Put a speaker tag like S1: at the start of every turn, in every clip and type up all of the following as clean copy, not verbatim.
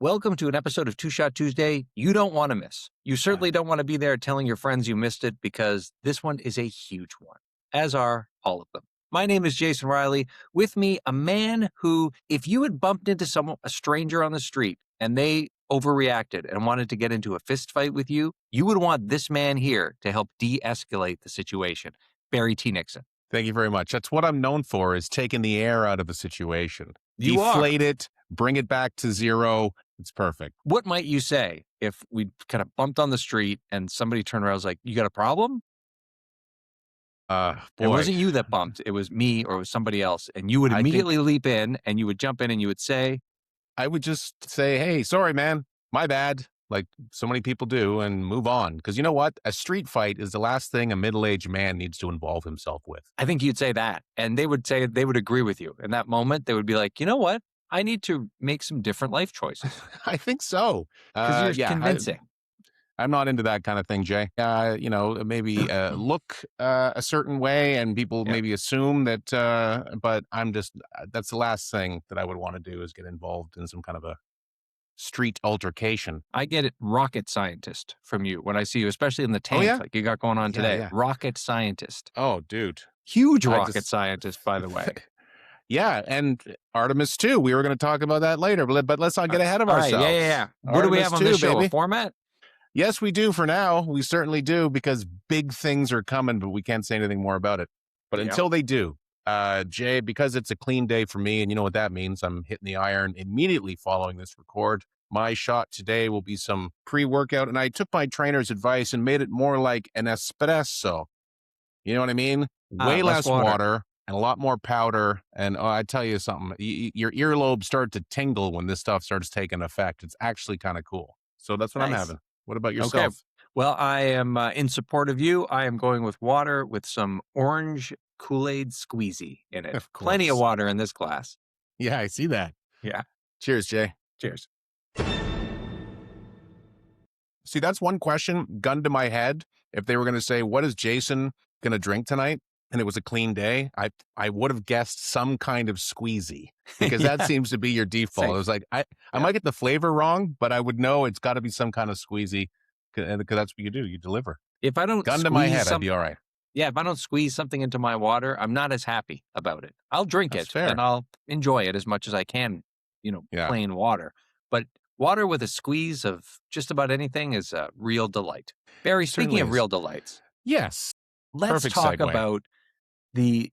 S1: Welcome to an episode of Two Shot Tuesday you don't want to miss. You certainly don't want to be there telling your friends you missed it because this one is a huge one, as are all of them. My name is Jason Riley. With me, a man who, if you had bumped into a stranger on the street and they overreacted and wanted to get into a fist fight with you, you would want this man here to help de-escalate the situation. Barry T. Nixon.
S2: Thank you very much. That's what I'm known for, is taking the air out of a situation.
S1: You
S2: Deflate it, bring it back to zero. It's perfect.
S1: What might you say if we kind of bumped on the street and somebody turned around and was like, you got a problem?
S2: Boy.
S1: It wasn't you that bumped. It was me or it was somebody else. And you would immediately leap in and you would jump in and you would say,
S2: I would just say, hey, sorry, man, my bad, like so many people do, and move on. Because you know what? A street fight is the last thing a middle-aged man needs to involve himself with.
S1: I think you'd say that. And they would say, they would agree with you. In that moment, they would be like, you know what? I need to make some different life choices.
S2: I think so.
S1: Because you're convincing.
S2: I'm not into that kind of thing, Jay. Maybe look a certain way and people maybe assume that, but that's the last thing that I would want to do, is get involved in some kind of a street altercation.
S1: I get it, rocket scientist from you when I see you, especially in the tank like you got going on today.
S2: Yeah.
S1: Rocket scientist.
S2: Oh, dude.
S1: Huge rocket scientist, by the way.
S2: Yeah, and Artemis 2. We were going to talk about that later, but let's not get ahead of ourselves.
S1: Right, yeah. What
S2: Artemis
S1: do we have on this show?
S2: baby.
S1: A format?
S2: Yes, we do for now. We certainly do, because big things are coming, but we can't say anything more about it. But until they do, Jay, because it's a clean day for me, and you know what that means, I'm hitting the iron immediately following this record. My shot today will be some pre-workout, and I took my trainer's advice and made it more like an espresso. You know what I mean? Way less water and a lot more powder. And I tell you something, your earlobes start to tingle when this stuff starts taking effect. It's actually kind of cool. So that's what I'm having. What about yourself?
S1: Okay. Well, I am in support of you. I am going with water with some orange Kool-Aid squeezy in it. Plenty of water in this glass.
S2: Yeah, I see that.
S1: Yeah.
S2: Cheers, Jay.
S1: Cheers.
S2: See, that's one question, gun to my head. If they were going to say, what is Jason going to drink tonight? And it was a clean day, I would have guessed some kind of squeezy, because that seems to be your default. It was like, I might get the flavor wrong, but I would know it's got to be some kind of squeezy, because that's what you do. You deliver.
S1: If I don't
S2: gun to my head, I'd be all right.
S1: Yeah, if I don't squeeze something into my water, I'm not as happy about it. I'll drink it and I'll enjoy it as much as I can, plain water. But water with a squeeze of just about anything is a real delight. Barry, speaking of real delights.
S2: Yes.
S1: Let's talk about the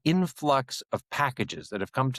S1: influx of packages that have come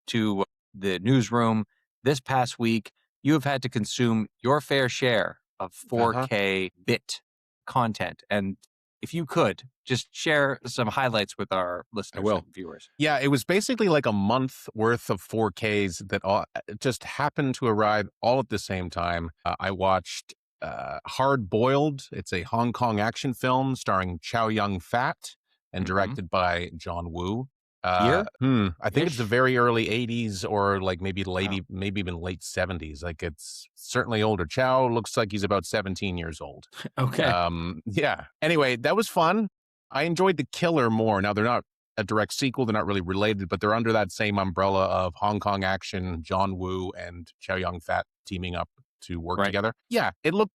S1: to the newsroom this past week. You have had to consume your fair share of 4K bit content. And if you could, just share some highlights with our listeners and viewers.
S2: Yeah, it was basically like a month worth of 4Ks that all just happened to arrive all at the same time. I watched Hard Boiled. It's a Hong Kong action film starring Chow Yun-fat and directed by John Woo. I think it's the very early 80s, or like maybe even late 70s. Like, it's certainly older. Chow looks like he's about 17 years old.
S1: Okay.
S2: Yeah. Anyway, that was fun. I enjoyed The Killer more. Now, they're not a direct sequel. They're not really related, but they're under that same umbrella of Hong Kong action, John Woo and Chow Yun-fat teaming up to work together. Yeah, it looked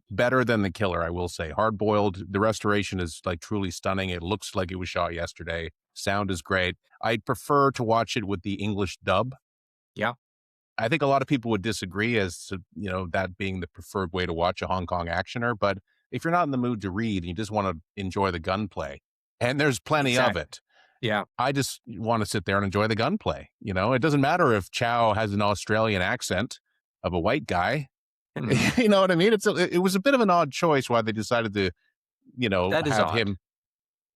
S2: better than The Killer, I will say. Hard Boiled, the restoration is like truly stunning. It looks like it was shot yesterday. Sound is great. I'd prefer to watch it with the English dub.
S1: Yeah.
S2: I think a lot of people would disagree as to, that being the preferred way to watch a Hong Kong actioner. But if you're not in the mood to read and you just want to enjoy the gunplay, and there's plenty of it.
S1: Yeah.
S2: I just want to sit there and enjoy the gunplay. It doesn't matter if Chow has an Australian accent of a white guy. You know what I mean? It was a bit of an odd choice why they decided to, have him.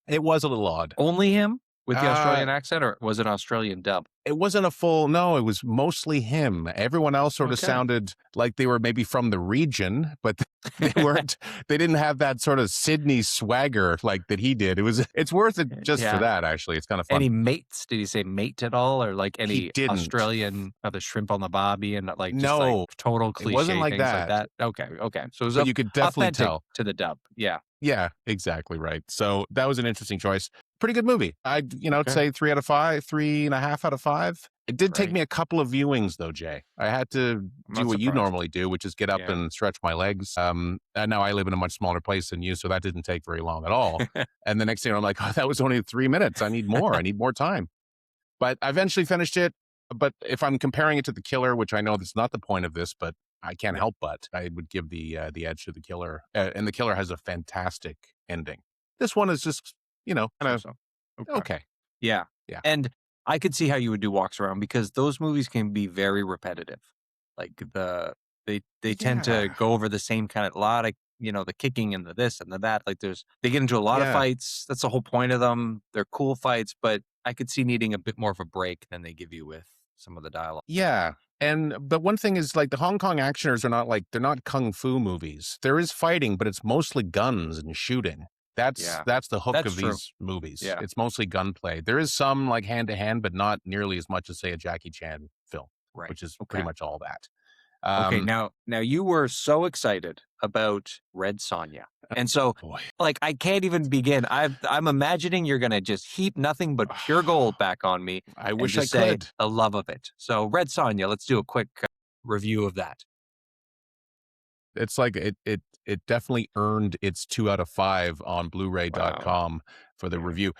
S2: It was a little odd.
S1: Only him with the Australian accent, or was it Australian dub?
S2: It wasn't a full, no, it was mostly him. Everyone else sort of sounded like they were maybe from the region, but they weren't, they didn't have that sort of Sydney swagger like that he did. It's worth it just for that, actually. It's kind of fun.
S1: Any mates? Did he say mate at all? Or like any Australian, the shrimp on the bobby and like, just like total cliche
S2: it wasn't like
S1: things
S2: that.
S1: like that? Okay. So it was
S2: you could definitely tell
S1: to the dub. Yeah.
S2: Yeah, exactly right. So that was an interesting choice. pretty good movie. I'd say 3 out of 5, 3.5 out of 5. It did take
S1: Right.
S2: me a couple of viewings though, Jay. I had to
S1: I'm
S2: do
S1: not
S2: what you
S1: surprised.
S2: normally do, which is get up
S1: Yeah.
S2: and stretch my legs. And now I live in a much smaller place than you, so that didn't take very long at all. And the next thing I'm like, oh, that was only 3 minutes. I need more. I need more time. But I eventually finished it. But if I'm comparing it to The Killer, which I know that's not the point of this, but I can't
S1: Yeah.
S2: help but I would give the edge to The Killer. And The Killer has a fantastic ending. This one is just, kind of
S1: So.
S2: okay.
S1: Yeah.
S2: Yeah.
S1: And I could see how you would do walks around because those movies can be very repetitive. Like they tend to
S2: Yeah.
S1: go over the same kind of lot of, the kicking and the this and the that. Like they get into a lot of
S2: Yeah.
S1: fights. That's the whole point of them. They're cool fights, but I could see needing a bit more of a break than they give you with some of the dialogue.
S2: Yeah. But one thing is like the Hong Kong actioners are not like they're not kung fu movies. There is fighting, but it's mostly guns and shooting.
S1: Yeah.
S2: That's the hook
S1: That's
S2: of
S1: true.
S2: these movies.
S1: Yeah.
S2: It's mostly gunplay. There is some like hand to hand, but not nearly as much as say a Jackie Chan film,
S1: Right.
S2: which is
S1: Okay.
S2: pretty much all that.
S1: Okay, now you were so excited about Red Sonja. And so
S2: Boy.
S1: like I can't even begin. I'm imagining you're gonna just heap nothing but pure gold back on me
S2: I
S1: and
S2: wish I
S1: just say
S2: could.
S1: the love of it. So Red Sonja, let's do a quick review of that.
S2: It's like it definitely earned its 2 out of 5 on Blu-ray.com for the
S1: Yeah.
S2: review.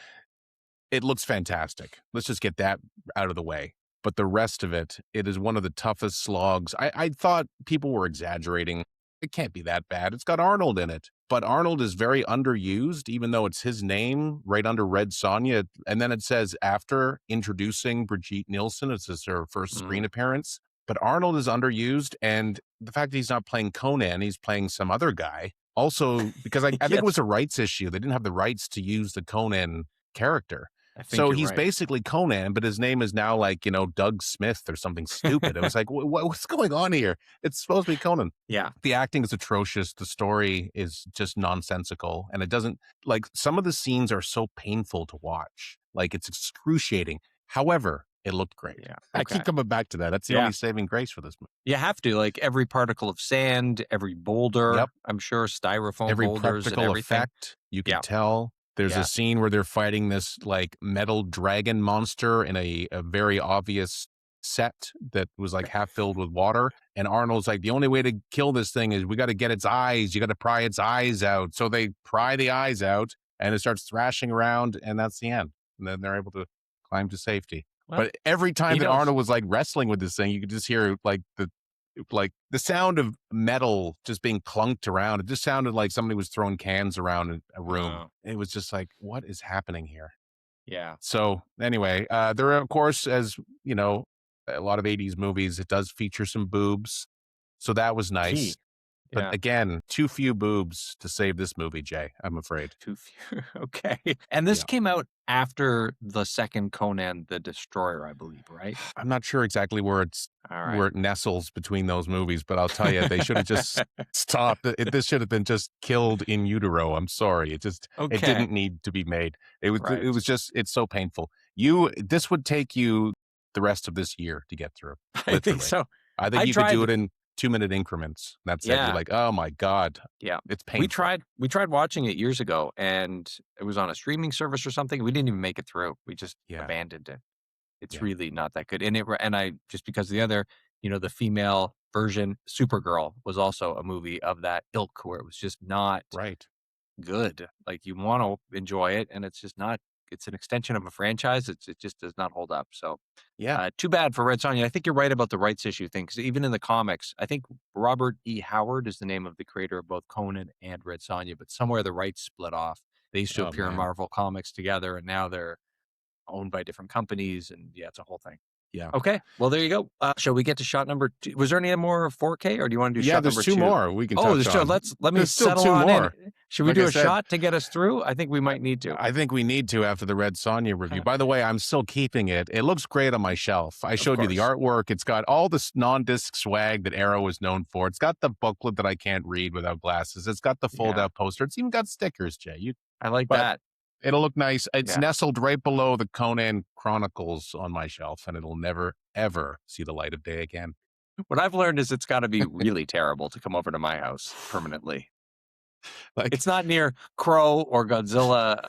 S2: It looks fantastic. Let's just get that out of the way. But the rest of it, it is one of the toughest slogs. I thought people were exaggerating. It can't be that bad. It's got Arnold in it. But Arnold is very underused, even though it's his name right under Red Sonja. And then it says after introducing Brigitte Nielsen, it's her first screen appearance. But Arnold is underused. And the fact that he's not playing Conan, he's playing some other guy. Also, because I think it was a rights issue. They didn't have the rights to use the Conan character.
S1: I think
S2: So
S1: you're
S2: he's
S1: right.
S2: basically Conan, but his name is now like, Doug Smith or something stupid. It was like, what's going on here? It's supposed to be Conan.
S1: Yeah.
S2: The acting is atrocious. The story is just nonsensical. And it doesn't, like, some of the scenes are so painful to watch. Like, it's excruciating. However, it looked great.
S1: Yeah.
S2: I
S1: Okay.
S2: keep coming back to that. That's the
S1: Yeah.
S2: only saving grace for this movie.
S1: You have to, like every particle of sand, every boulder,
S2: Yep.
S1: I'm sure styrofoam
S2: Every
S1: boulders and
S2: practical
S1: everything.
S2: effect, you can
S1: Yeah.
S2: tell. There's
S1: Yeah.
S2: a scene where they're fighting this like metal dragon monster in a very obvious set that was like half filled with water. And Arnold's like, the only way to kill this thing is we got to get its eyes. You got to pry its eyes out. So they pry the eyes out and it starts thrashing around. And that's the end. And then they're able to climb to safety.
S1: Well,
S2: but every time
S1: he
S2: that
S1: knows.
S2: Arnold was like wrestling with this thing, you could just hear like the sound of metal just being clunked around. It just sounded like somebody was throwing cans around in a room.
S1: Oh.
S2: It was just like, what is happening here?
S1: Yeah.
S2: So anyway, there are, of course, as you know, a lot of 80s movies, it does feature some boobs. So that was nice.
S1: Key.
S2: But
S1: Yeah.
S2: again, too few boobs to save this movie, Jay, I'm afraid.
S1: Too few. Okay. And this
S2: Yeah.
S1: came out after the second Conan the Destroyer, I believe, right?
S2: I'm not sure exactly where it's
S1: All right.
S2: where it nestles between those movies, but I'll tell you, they should have just stopped. This should have been just killed in utero. I'm sorry. It
S1: Okay.
S2: didn't need to be made. It was
S1: Right.
S2: it's so painful. This would take you the rest of this year to get through.
S1: I think
S2: Literally.
S1: so.
S2: I think
S1: I
S2: you could do
S1: tried-
S2: it in 2-minute increments. That's it.
S1: Yeah.
S2: You're like, oh my God.
S1: Yeah.
S2: It's painful.
S1: We tried watching it years ago and it was on a streaming service or something. We didn't even make it through. We just
S2: Yeah.
S1: abandoned it. It's
S2: Yeah.
S1: really not that good. And I just because the other, the female version, Supergirl, was also a movie of that ilk where it was just not
S2: Right.
S1: good. Like you want to enjoy it and it's just not. It's an extension of a franchise. It just does not hold up. So
S2: Yeah.
S1: too bad for Red Sonja. I think you're right about the rights issue thing because even in the comics, I think Robert E. Howard is the name of the creator of both Conan and Red Sonja, but somewhere the rights split off. They used to
S2: Oh,
S1: appear in
S2: man.
S1: Marvel Comics together, and now they're owned by different companies, and yeah, it's a whole thing.
S2: Yeah.
S1: Okay, well there you go. Shall we get to shot number 2? Was there any more 4K, or do you want to do
S2: Yeah,
S1: shot
S2: there's
S1: number
S2: 2
S1: 2?
S2: more we can
S1: Oh,
S2: touch
S1: there's two.
S2: on.
S1: Let me
S2: There's still
S1: settle
S2: 2
S1: on
S2: more.
S1: in. Should we
S2: Like
S1: do
S2: I
S1: a
S2: said,
S1: shot to get us through? I think we might need to.
S2: I think we need to after the Red Sonja review. By the way, I'm still keeping it. It looks great on my shelf. I showed you the
S1: course.
S2: artwork. It's got all this non-disc swag that Arrow is known for. It's got the booklet that I can't read without glasses. It's got the fold-out poster. It's even got stickers, Jay.
S1: I like
S2: but-
S1: that.
S2: It'll look nice. It's
S1: Yeah.
S2: nestled right below the Conan Chronicles on my shelf, and it'll never, ever see the light of day again.
S1: What I've learned is it's got to be really terrible to come over to my house permanently.
S2: Like,
S1: It's not near Crow or Godzilla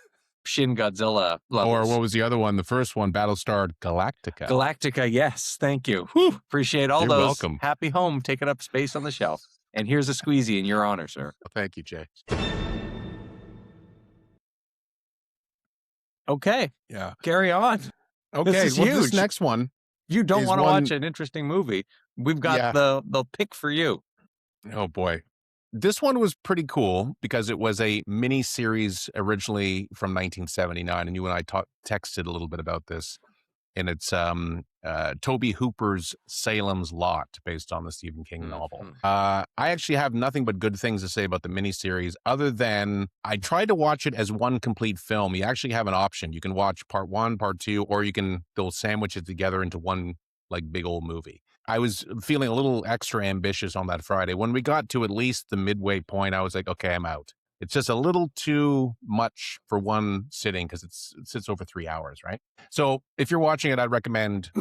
S1: Shin Godzilla levels.
S2: Or what was the other one? The first one, Battlestar Galactica.
S1: Galactica, yes. Thank you. Whew, appreciate all
S2: You're
S1: those.
S2: welcome.
S1: Happy home, taking up space on the shelf. And here's a squeezy in your honor, sir.
S2: Well, thank you, Jay.
S1: Okay.
S2: Yeah.
S1: Carry on.
S2: Okay.
S1: This is
S2: huge.
S1: huge.
S2: This next one.
S1: You don't want to watch an interesting movie. We've got the pick for you.
S2: Oh, boy. This one was pretty cool because it was a mini series originally from 1979. And you and I texted a little bit about this. And it's Toby Hooper's Salem's Lot, based on the Stephen King novel. I actually have nothing but good things to say about the miniseries, other than I tried to watch it as one complete film. You actually have an option. You can watch part 1, part 2, or they'll sandwich it together into one like big old movie. I was feeling a little extra ambitious on that Friday. When we got to at least the midway point, I was like, okay, I'm out. It's just a little too much for one sitting because it sits over 3 hours, right? So if you're watching it, I'd recommend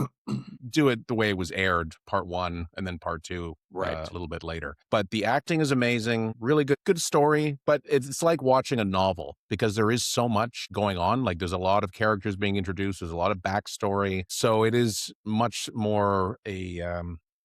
S2: do it the way it was aired, part 1 and then part 2 a little bit later. But the acting is amazing, really good story, but it's like watching a novel because there is so much going on. Like there's a lot of characters being introduced, there's a lot of backstory. So it is much more a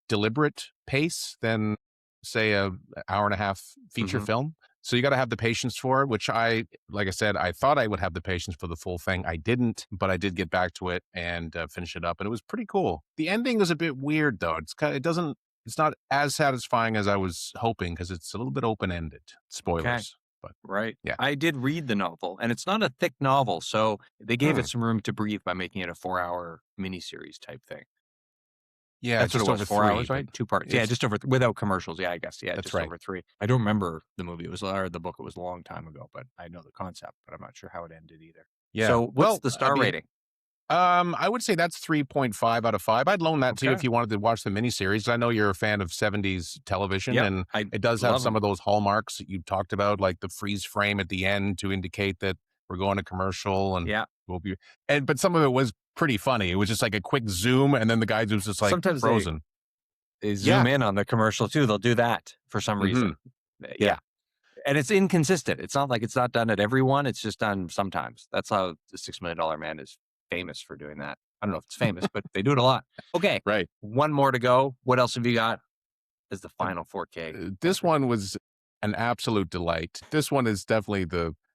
S2: deliberate pace than, say, an hour and a half feature film. So you got to have the patience for it, which like I said, I thought I would have the patience for the full thing. I didn't, but I did get back to it and finish it up, and it was pretty cool. The ending was a bit weird, though. It's not as satisfying as I was hoping because it's a little bit open-ended. Spoilers.
S1: Okay.
S2: But yeah,
S1: I did read the novel, and it's not a thick novel, so they gave it some room to breathe by making it a 4-hour miniseries type thing.
S2: Yeah,
S1: that's what it was.
S2: over
S1: 4
S2: 3,
S1: hours, right? 2 parts. Yeah, just over without commercials. Yeah, I guess. Yeah,
S2: that's
S1: just
S2: right.
S1: over 3. I don't remember the movie. Or the book. It was a long time ago, but I know the concept. But I'm not sure how it ended either.
S2: Yeah.
S1: So what's the star rating?
S2: I would say that's 3.5 out of 5. I'd loan that to you if you wanted to watch the miniseries. I know you're a fan of 70s television, and it does have some of those hallmarks that you talked about, like the freeze frame at the end to indicate that we're going to commercial, and but some of it was pretty funny. It was just like a quick zoom, and then the guy was just like
S1: sometimes
S2: frozen.
S1: They zoom in on the commercial too. They'll do that for some reason. Yeah. And it's inconsistent. It's not like it's not done at everyone. It's just done sometimes. That's how the $6 Million Man is famous for doing that. I don't know if it's famous, but they do it a lot. Okay.
S2: Right.
S1: One more to go. What else have you got as the final 4K?
S2: This one was an absolute delight. This one is definitely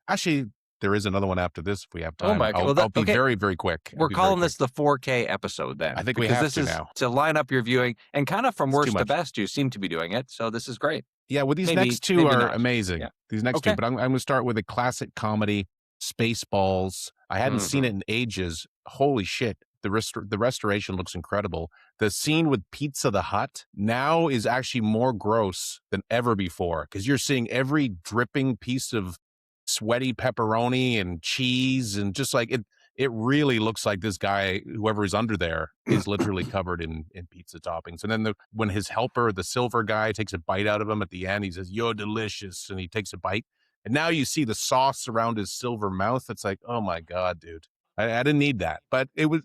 S2: actually, there is another one after this if we have time.
S1: Oh my God.
S2: I'll be very, very quick.
S1: We're calling this the 4K episode then.
S2: I think we have to now.
S1: To line up your viewing, and kind of from worst to best, you seem to be doing it. So this is great.
S2: Yeah, well, these next two are amazing. Yeah. These next two, but I'm going to start with a classic comedy, Spaceballs. I hadn't seen it in ages. Holy shit. The restoration looks incredible. The scene with Pizza the Hut now is actually more gross than ever before because you're seeing every dripping piece of sweaty pepperoni and cheese, and just like it really looks like this guy, whoever is under there, is literally covered in pizza toppings. And then when his helper, the silver guy, takes a bite out of him at the end, he says, "You're delicious," and he takes a bite. And now you see the sauce around his silver mouth. It's like, oh my God, dude. I didn't need that. But it was,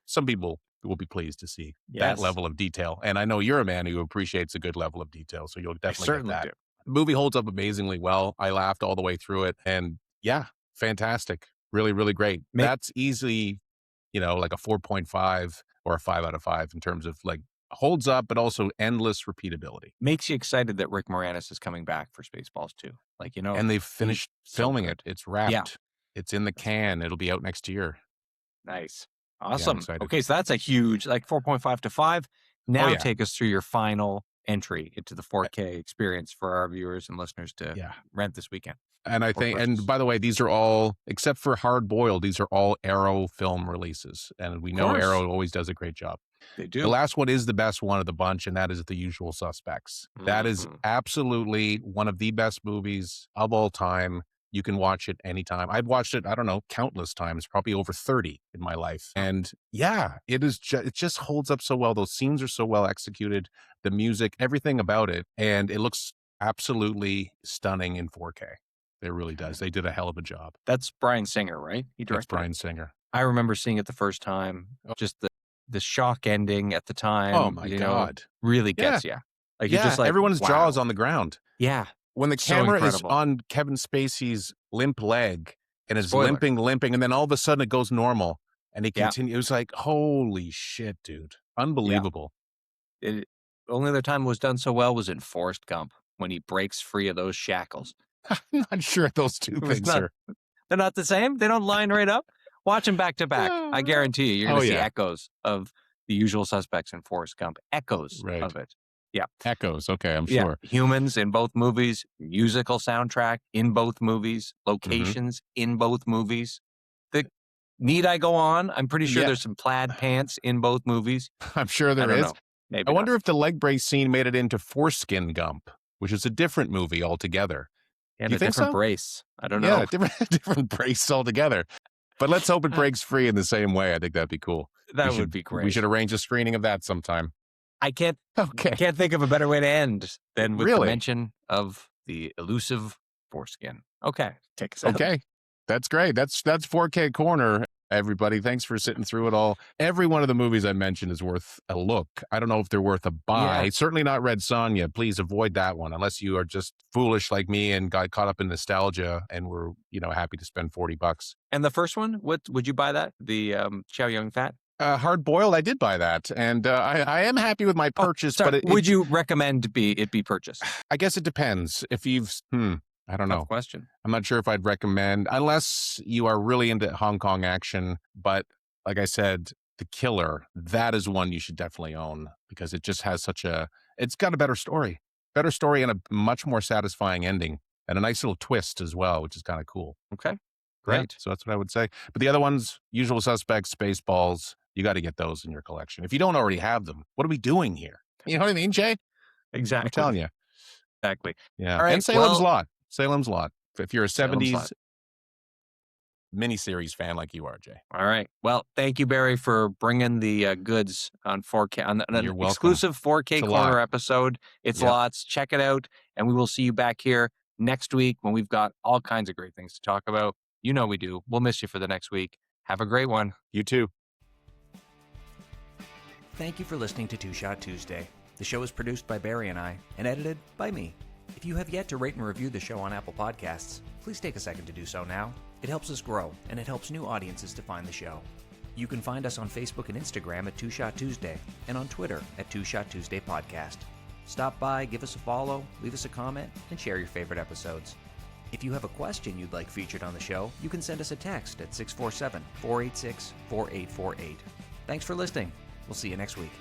S2: some people will be pleased to see that level of detail. And I know you're a man who appreciates a good level of detail, so you'll definitely get that.
S1: Do.
S2: The movie holds up amazingly well. I laughed all the way through it. And yeah, fantastic. Really, really great. That's easily, like a 4.5 or a 5 out of 5 in terms of like holds up, but also endless repeatability.
S1: Makes you excited that Rick Moranis is coming back for Spaceballs too. Like,
S2: and they've finished filming it. It's wrapped. Yeah. It's in the can. It'll be out next year.
S1: Nice. Awesome. Yeah, okay. So that's a huge, like 4.5 to 5. Now take us through your final entry into the 4K experience for our viewers and listeners to rent this weekend.
S2: And I think, and by the way, these are all, except for Hard Boiled, these are all Arrow film releases. And we know Arrow always does a great job.
S1: They do.
S2: The last one is the best one of the bunch, and that is The Usual Suspects. That is absolutely one of the best movies of all time. You can watch it anytime. I've watched it, I don't know, countless times, probably over 30 in my life. And yeah, it just holds up so well. Those scenes are so well executed, the music, everything about it. And it looks absolutely stunning in 4K. It really does. They did a hell of a job.
S1: That's Bryan Singer, right? He directed.
S2: That's Bryan Singer.
S1: I remember seeing it the first time. Just the shock ending at the time.
S2: Oh my God.
S1: Really gets you. Like you're just like,
S2: everyone's jaw is on the ground.
S1: Yeah.
S2: When the camera is on Kevin Spacey's limp leg and it's
S1: Spoiler.
S2: limping, and then all of a sudden it goes normal, and he continues. It was like, holy shit, dude, unbelievable.
S1: Only other time it was done so well was in Forrest Gump when he breaks free of those shackles.
S2: I'm not sure those two things are.
S1: They're not the same. They don't line right up. Watch them back to back. I guarantee you're going to see echoes of The Usual Suspects in Forrest Gump. Echoes of it. Yeah.
S2: Echoes. Okay, I'm sure.
S1: Humans in both movies, musical soundtrack in both movies, locations in both movies. Need I go on? I'm pretty sure there's some plaid pants in both movies.
S2: I'm sure there is.
S1: Maybe
S2: I wonder if the leg brace scene made it into Foreskin Gump, which is a different movie altogether.
S1: And a different brace. I don't know.
S2: Yeah, different brace altogether. But let's hope it breaks free in the same way. I think that'd be cool.
S1: That would be great.
S2: We should arrange a screening of that sometime.
S1: I can't think of a better way to end than with the mention of the elusive foreskin. Okay, take us out.
S2: Okay, that's great. That's 4K Corner, everybody. Thanks for sitting through it all. Every one of the movies I mentioned is worth a look. I don't know if they're worth a buy. Yeah. Certainly not Red Sonja. Please avoid that one unless you are just foolish like me and got caught up in nostalgia and were happy to spend $40.
S1: And the first one, what would you buy that? The Chow Yun Fat?
S2: Hard boiled, I did buy that, and I am happy with my purchase. But
S1: would you recommend it be purchased?
S2: I guess it depends. If you've, I don't know.
S1: Tough question.
S2: I'm not sure if I'd recommend, unless you are really into Hong Kong action. But like I said, The Killer, that is one you should definitely own because it just has it's got a better story and a much more satisfying ending and a nice little twist as well, which is kind of cool.
S1: Okay, great.
S2: Yeah, so that's what I would say. But the other ones, Usual Suspects, Spaceballs, you got to get those in your collection. If you don't already have them, what are we doing here? You know what I mean, Jay?
S1: Exactly.
S2: I'm telling you.
S1: Exactly.
S2: Yeah. All right, and Salem's Lot. Salem's Lot. If you're a 70s miniseries fan like you are, Jay.
S1: All right. Well, thank you, Barry, for bringing the goods on 4K, on an exclusive 4K Corner episode. It's lots. Check it out. And we will see you back here next week when we've got all kinds of great things to talk about. You know we do. We'll miss you for the next week. Have a great one.
S2: You too.
S3: Thank you for listening to Two Shot Tuesday. The show is produced by Barry and I and edited by me. If you have yet to rate and review the show on Apple Podcasts, please take a second to do so now. It helps us grow, and it helps new audiences to find the show. You can find us on Facebook and Instagram at Two Shot Tuesday and on Twitter at Two Shot Tuesday Podcast. Stop by, give us a follow, leave us a comment, and share your favorite episodes. If you have a question you'd like featured on the show, you can send us a text at 647-486-4848. Thanks for listening. We'll see you next week.